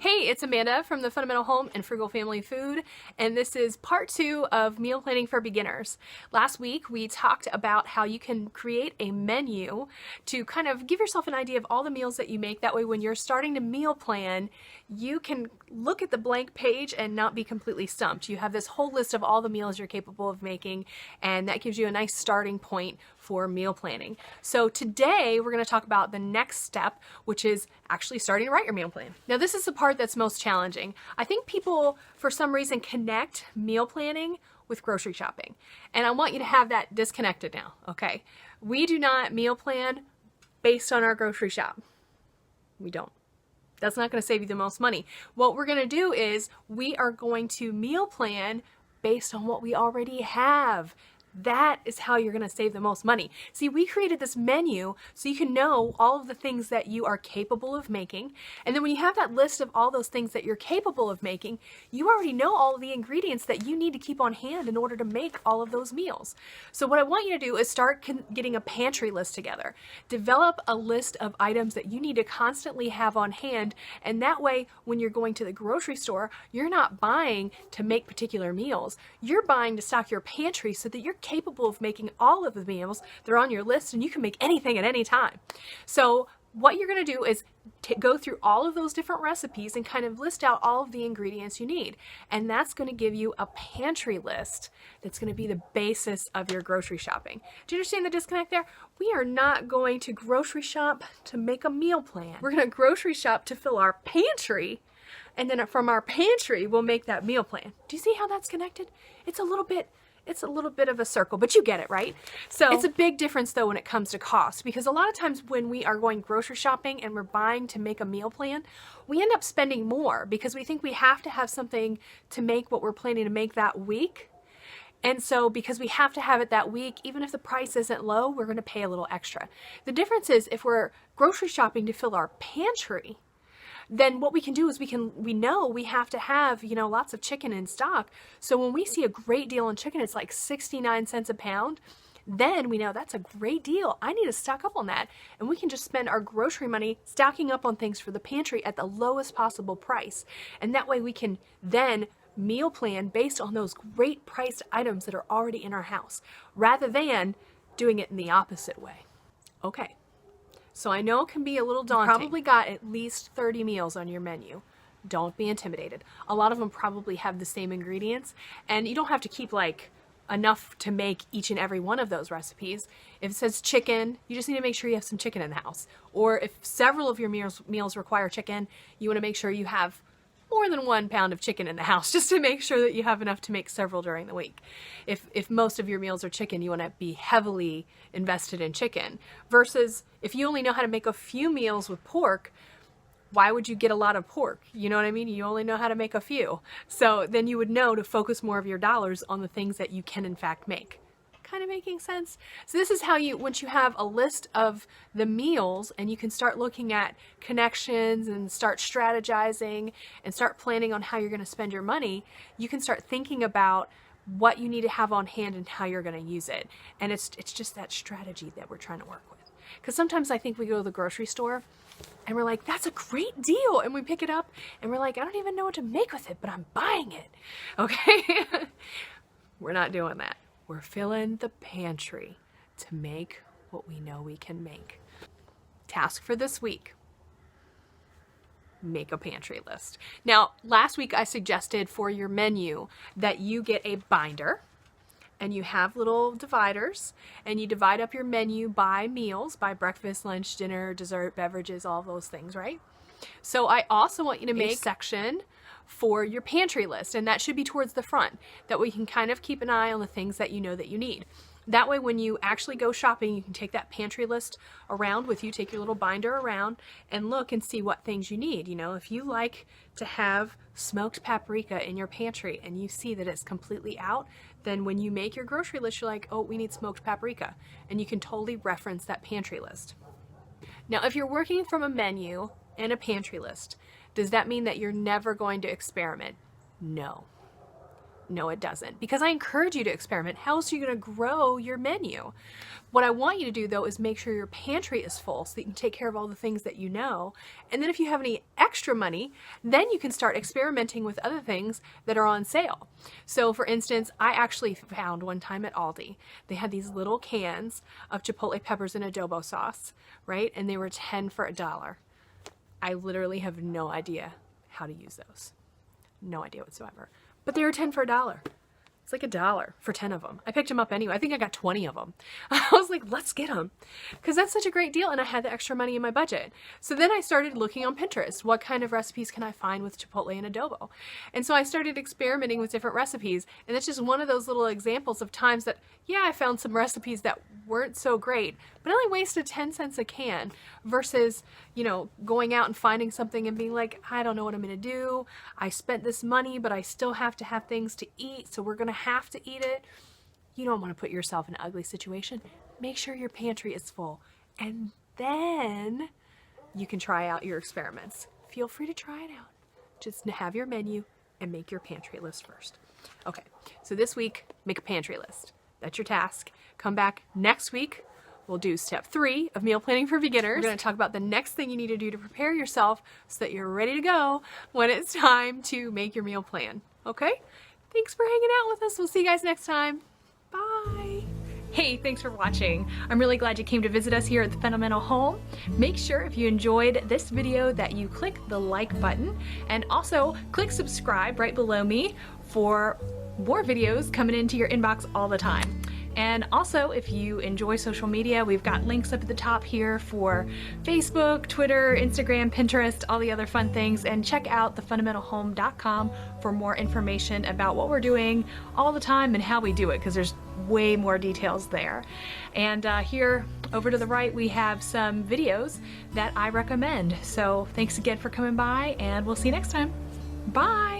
Hey, it's Amanda from the Fundamental Home and Frugal Family Food, and this is part 2 of meal planning for beginners. Last week we talked about how you can create a menu to kind of give yourself an idea of all the meals that you make. That way when you're starting to meal plan, you can look at the blank page and not be completely stumped. You have this whole list of all the meals you're capable of making, and that gives you a nice starting point for meal planning. So today we're going to talk about the next step, which is actually starting to write your meal plan. Now this is the part that's most challenging. I think people, for some reason, connect meal planning with grocery shopping. And I want you to have that disconnected now, okay? We do not meal plan based on our grocery shop. We don't. That's not going to save you the most money. What we're going to do is we are going to meal plan based on what we already have. That is how you're going to save the most money. See, we created this menu so you can know all of the things that you are capable of making. And then when you have that list of all those things that you're capable of making, you already know all of the ingredients that you need to keep on hand in order to make all of those meals. So what I want you to do is start getting a pantry list together. Develop a list of items that you need to constantly have on hand. And that way, when you're going to the grocery store, you're not buying to make particular meals. You're buying to stock your pantry so that you're capable of making all of the meals. They're on your list and you can make anything at any time. So what you're going to do is go through all of those different recipes and kind of list out all of the ingredients you need. And that's going to give you a pantry list that's going to be the basis of your grocery shopping. Do you understand the disconnect there? We are not going to grocery shop to make a meal plan. We're going to grocery shop to fill our pantry, and then from our pantry we'll make that meal plan. Do you see how that's connected? It's a little bit of a circle, but you get it, right? So it's a big difference though when it comes to cost, because a lot of times when we are going grocery shopping and we're buying to make a meal plan, we end up spending more because we think we have to have something to make what we're planning to make that week. And so because we have to have it that week, even if the price isn't low, we're going to pay a little extra. The difference is if we're grocery shopping to fill our pantry, then what we can do is we know we have to have, lots of chicken in stock. So when we see a great deal on chicken, it's like 69 cents a pound, then we know that's a great deal. I need to stock up on that. And we can just spend our grocery money stocking up on things for the pantry at the lowest possible price. And that way we can then meal plan based on those great priced items that are already in our house, rather than doing it in the opposite way. Okay. So I know it can be a little daunting. You probably got at least 30 meals on your menu. Don't be intimidated. A lot of them probably have the same ingredients, and you don't have to keep enough to make each and every one of those recipes. If it says chicken, you just need to make sure you have some chicken in the house. Or if several of your meals require chicken, you want to make sure you have more than 1 pound of chicken in the house, just to make sure that you have enough to make several during the week. If most of your meals are chicken, you want to be heavily invested in chicken. Versus if you only know how to make a few meals with pork, why would you get a lot of pork? You know what I mean? You only know how to make a few. So then you would know to focus more of your dollars on the things that you can in fact make. Kind of making sense? So this is how once you have a list of the meals and you can start looking at connections and start strategizing and start planning on how you're going to spend your money, you can start thinking about what you need to have on hand and how you're going to use it. And it's just that strategy that we're trying to work with. Because sometimes I think we go to the grocery store and we're like, that's a great deal. And we pick it up and we're like, I don't even know what to make with it, but I'm buying it. Okay? We're not doing that. We're filling the pantry to make what we know we can make. Task for this week: make a pantry list. Now, last week I suggested for your menu that you get a binder and you have little dividers and you divide up your menu by meals, by breakfast, lunch, dinner, dessert, beverages, all those things, right? So I also want you to make a section for your pantry list, and that should be towards the front. That way you can kind of keep an eye on the things that you know that you need. That way when you actually go shopping, you can take that pantry list around with you, take your little binder around and look and see what things you need. If you like to have smoked paprika in your pantry and you see that it's completely out, then when you make your grocery list, you're like, oh, we need smoked paprika. And you can totally reference that pantry list. Now, if you're working from a menu and a pantry list, does that mean that you're never going to experiment? No. No, it doesn't, because I encourage you to experiment. How else are you going to grow your menu? What I want you to do, though, is make sure your pantry is full so that you can take care of all the things that you know. And then if you have any extra money, then you can start experimenting with other things that are on sale. So for instance, I actually found one time at Aldi, they had these little cans of chipotle peppers and adobo sauce, right? And they were 10 for $1. I literally have no idea how to use those. No idea whatsoever. But they were 10 for $1. It's like $1 for 10 of them. I picked them up anyway. I think I got 20 of them. I was like, let's get them. Because that's such a great deal, and I had the extra money in my budget. So then I started looking on Pinterest. What kind of recipes can I find with chipotle and adobo? And so I started experimenting with different recipes. And that's just one of those little examples of times that, yeah, I found some recipes that weren't so great, but I only wasted 10 cents a can versus, you know, going out and finding something and being like, I don't know what I'm going to do. I spent this money, but I still have to have things to eat, so we're going to have to eat it. You don't want to put yourself in an ugly situation. Make sure your pantry is full, and then you can try out your experiments. Feel free to try it out. Just have your menu and make your pantry list first. Okay, so this week, make a pantry list. That's your task. Come back next week. We'll do step 3 of meal planning for beginners. We're going to talk about the next thing you need to do to prepare yourself so that you're ready to go when it's time to make your meal plan. Okay? Thanks for hanging out with us. We'll see you guys next time. Bye. Hey, thanks for watching. I'm really glad you came to visit us here at the Fundamental Home. Make sure if you enjoyed this video that you click the like button, and also click subscribe right below me for more videos coming into your inbox all the time. And also, if you enjoy social media, we've got links up at the top here for Facebook, Twitter, Instagram, Pinterest, all the other fun things. And check out thefundamentalhome.com for more information about what we're doing all the time and how we do it, because there's way more details there. And here over to the right, we have some videos that I recommend. So thanks again for coming by, and we'll see you next time. Bye.